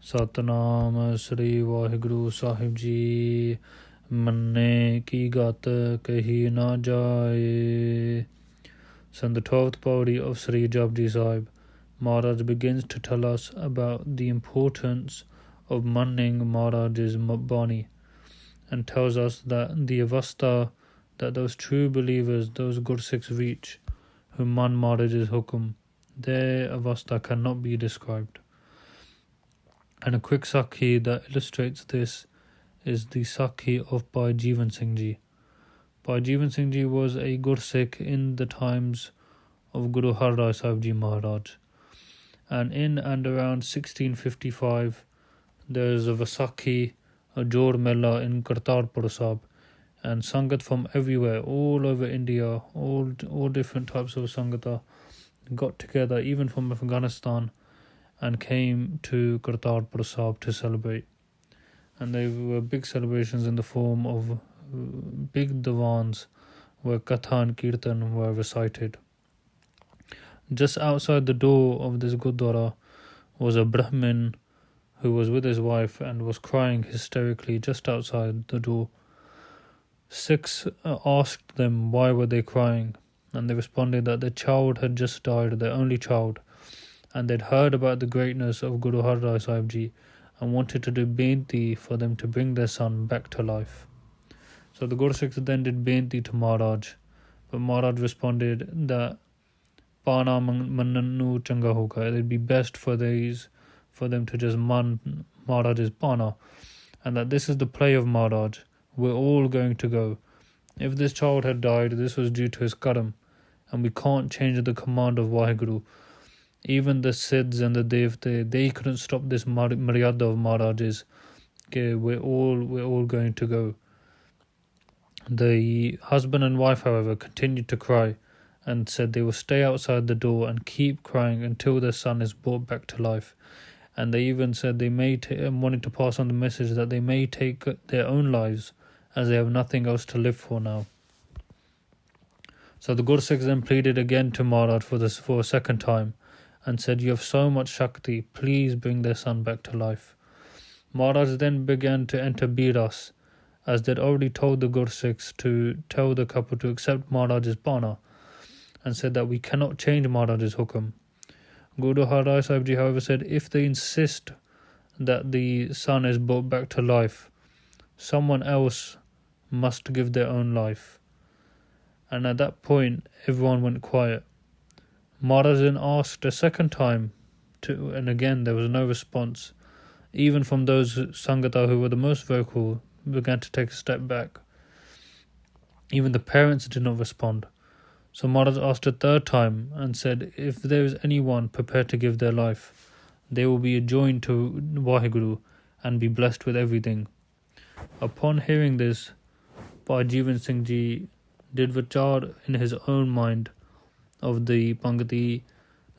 सतनाम श्री वाहिगुरु साहिब जी मन्ने की गत कही ना जाए. So in the 12th Pauri of Sri Japji Sahib, Maharaj begins to tell us about the importance of manning Maharaj's Bani and tells us that the avastha that those true believers, those Gursikhs reach who man Maharaj's hukum, their avastha cannot be described. And a quick Sakhi that illustrates this is the Sakhi of Bhai Jeevan Singh Ji. Bhai Jeevan Singh Ji was a Gursikh in the times of Guru Har Rai Sahib Ji Maharaj. And in and around 1655, there is a Vaisakhi, a Jor Mela in Kartarpur Sahib, and Sangat from everywhere, all over India, all different types of Sangata got together, even from Afghanistan, and came to Kartarpur Sahib to celebrate. And they were big celebrations in the form of big divans where Katha and Kirtan were recited. Just outside the door of this Gurdwara was a Brahmin who was with his wife and was crying hysterically just outside the door. Sikhs asked them why were they crying, and they responded that their child had just died, their only child, and they'd heard about the greatness of Guru Har Rai Sahib Ji and wanted to do beinti for them to bring their son back to life. So the Gursikhs then did beinti to Maharaj, but Maharaj responded that Pana Mannanu Changa Hoga, it'd be best for them to just man Maharaj's Pana, and that this is the play of Maharaj, we're all going to go. If this child had died, this was due to his karam, and we can't change the command of Vaheguru. Even the Siddhs and the Devte, they couldn't stop this Maryada of Maharaj's. Okay, we're all going to go. The husband and wife, however, continued to cry and said they will stay outside the door and keep crying until their son is brought back to life. And they even said they may wanted to pass on the message that they may take their own lives as they have nothing else to live for now. So the Gursikhs then pleaded again to Maharaj for a second time and said, you have so much Shakti, please bring their son back to life. Maharaj then began to enter Biras, as they'd already told the Gursikhs to tell the couple to accept Maharaj's Pana, and said that we cannot change Maharaj's hukum. Guru Har Rai Sahib Ji, however, said if they insist that the son is brought back to life, someone else must give their own life. And at that point, everyone went quiet. Maharaj then asked a second time, and again there was no response. Even from those Sangata who were the most vocal began to take a step back. Even the parents did not respond. So Maharaj asked a third time and said, if there is anyone prepared to give their life, they will be joined to Vaheguru and be blessed with everything. Upon hearing this, Bhai Jeevan Singh Ji did vichar in his own mind of the Pangati,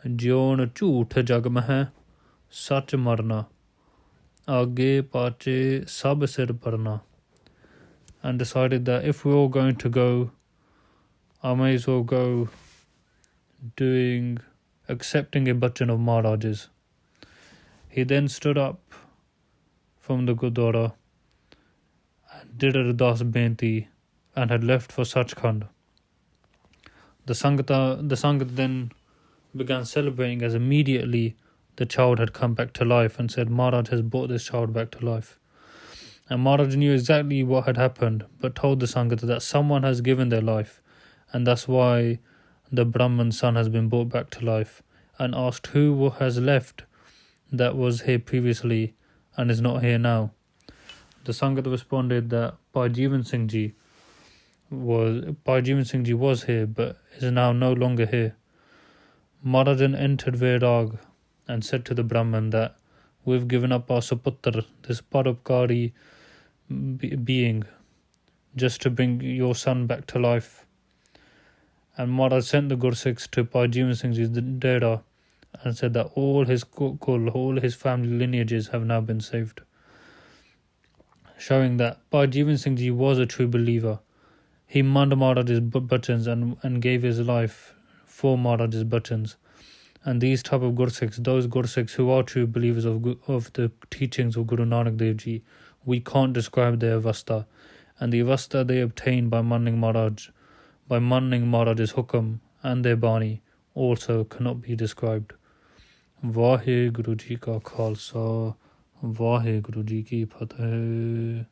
Jyon Jhoot Jag Mein Sach Marna, Aage Pache Sab Sir Parna, and decided that if we're all going to go, I may as well go accepting a bachan of Maharaj's. He then stood up from the Gurdwara and did a Ardas Beinti and had left for Sachkhand. The Sangat then began celebrating as immediately the child had come back to life and said Maharaj has brought this child back to life. And Maharaj knew exactly what had happened, but told the Sangat that someone has given their life, and that's why the Brahman's son has been brought back to life, and asked who has left that was here previously and is not here now. The Sangat responded that Bhai Jeevan Singh Ji was here but is now no longer here. Maharaj then entered Vairag and said to the Brahman that we've given up our Saputra, this Paropkari being, just to bring your son back to life. And Maharaj sent the Gursikhs to Bhai Jeevan Singh Ji's Dera and said that all his kul, all his family lineages have now been saved, showing that Bhai Jeevan Singh Ji was a true believer. He manned Maharaj's bachans and gave his life for Maharaj's bachans, And these type of Gursikhs, those Gursikhs who are true believers of the teachings of Guru Nanak Dev Ji, we can't describe their avastha. And the avastha they obtain by manning Maharaj's hukam and their bani also cannot be described. Vaheguru Ji Ka Khalsa, Vaheguru Ji Ki Fateh.